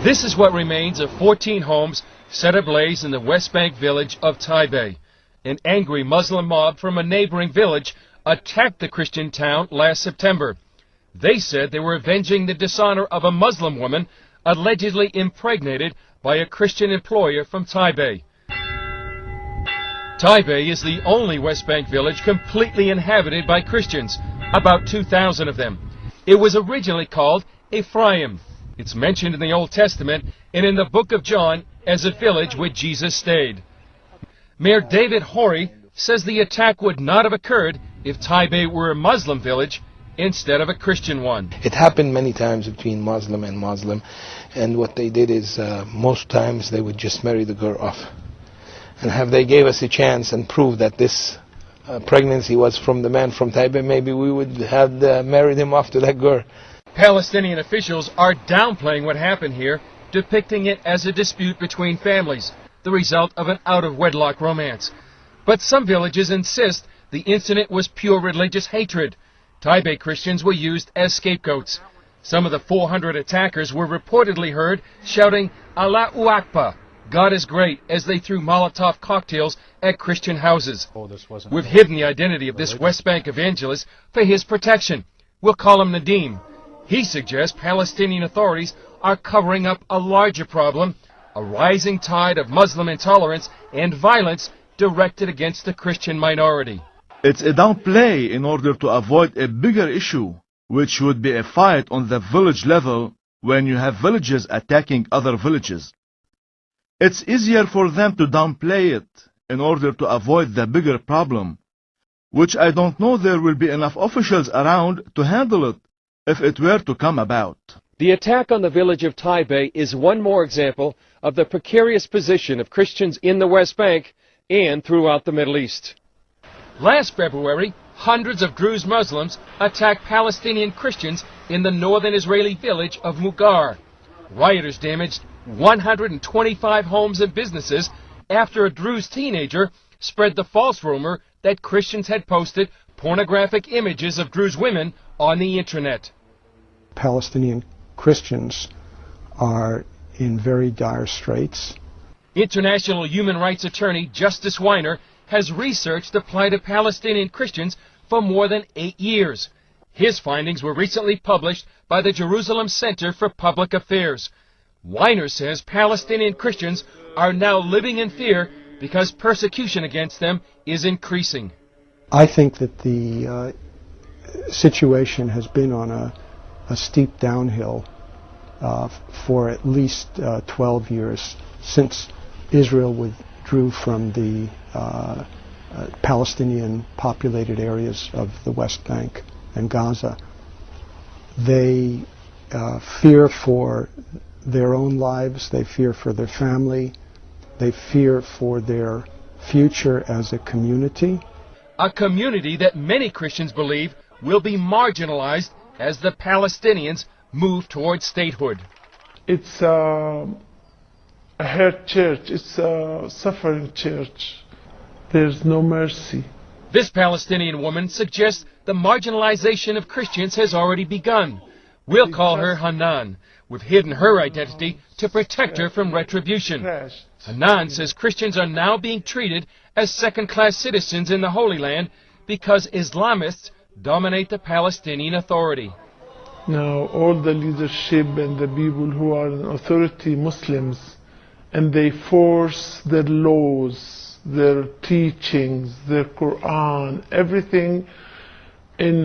This is what remains of 14 homes set ablaze in the West Bank village of Taibeh. An angry Muslim mob from a neighboring village attacked the Christian town last September. They said they were avenging the dishonor of a Muslim woman allegedly impregnated by a Christian employer from Taibeh. Taibeh is the only West Bank village completely inhabited by Christians, about 2,000 of them. It was originally called Ephraim. It's mentioned in the Old Testament and in the book of John as a village where Jesus stayed. Mayor David Horry says the attack would not have occurred if Taibeh were a Muslim village instead of a Christian one. It happened many times between Muslim and Muslim, and what they did is most times they would just marry the girl off. And if they gave us a chance and proved that this pregnancy was from the man from Taibeh, maybe we would have married him off to that girl. Palestinian officials are downplaying what happened here, depicting it as a dispute between families, the result of an out-of-wedlock romance. But some villages insist the incident was pure religious hatred. Taibeh Christians were used as scapegoats. Some of the 400 attackers were reportedly heard shouting, "Allahu Akbar," God is great, as they threw Molotov cocktails at Christian houses. We've hidden the identity of this West Bank evangelist for his protection. We'll call him Nadim. He suggests Palestinian authorities are covering up a larger problem, a rising tide of Muslim intolerance and violence directed against the Christian minority. It's a downplay in order to avoid a bigger issue, which would be a fight on the village level when you have villages attacking other villages. It's easier for them to downplay it in order to avoid the bigger problem, which I don't know there will be enough officials around to handle it if it were to come about. The attack on the village of Taibeh is one more example of the precarious position of Christians in the West Bank and throughout the Middle East. Last February, hundreds of Druze Muslims attacked Palestinian Christians in the northern Israeli village of Mugar. Rioters damaged 125 homes and businesses after a Druze teenager spread the false rumor that Christians had posted pornographic images of Druze women on the internet. Palestinian Christians are in very dire straits. International human rights attorney Justice Weiner has researched the plight of Palestinian Christians for more than 8 years. His findings were recently published by the Jerusalem Center for Public Affairs. Weiner says Palestinian Christians are now living in fear because persecution against them is increasing. I think that the situation has been on a steep downhill for at least 12 years since Israel withdrew from the Palestinian populated areas of the West Bank and Gaza. They fear for their own lives, they fear for their family, they fear for their future as a community. A community that many Christians believe will be marginalized as the Palestinians move towards statehood. It's a hurt church, it's a suffering church. There's no mercy. This Palestinian woman suggests the marginalization of Christians has already begun. We'll call her Hanan. We've hidden her identity to protect her from retribution. Hanan says Christians are now being treated as second-class citizens in the Holy Land because Islamists dominate the Palestinian Authority. Now all the leadership and the people who are in authority, Muslims, and they force their laws, their teachings, their Quran, everything in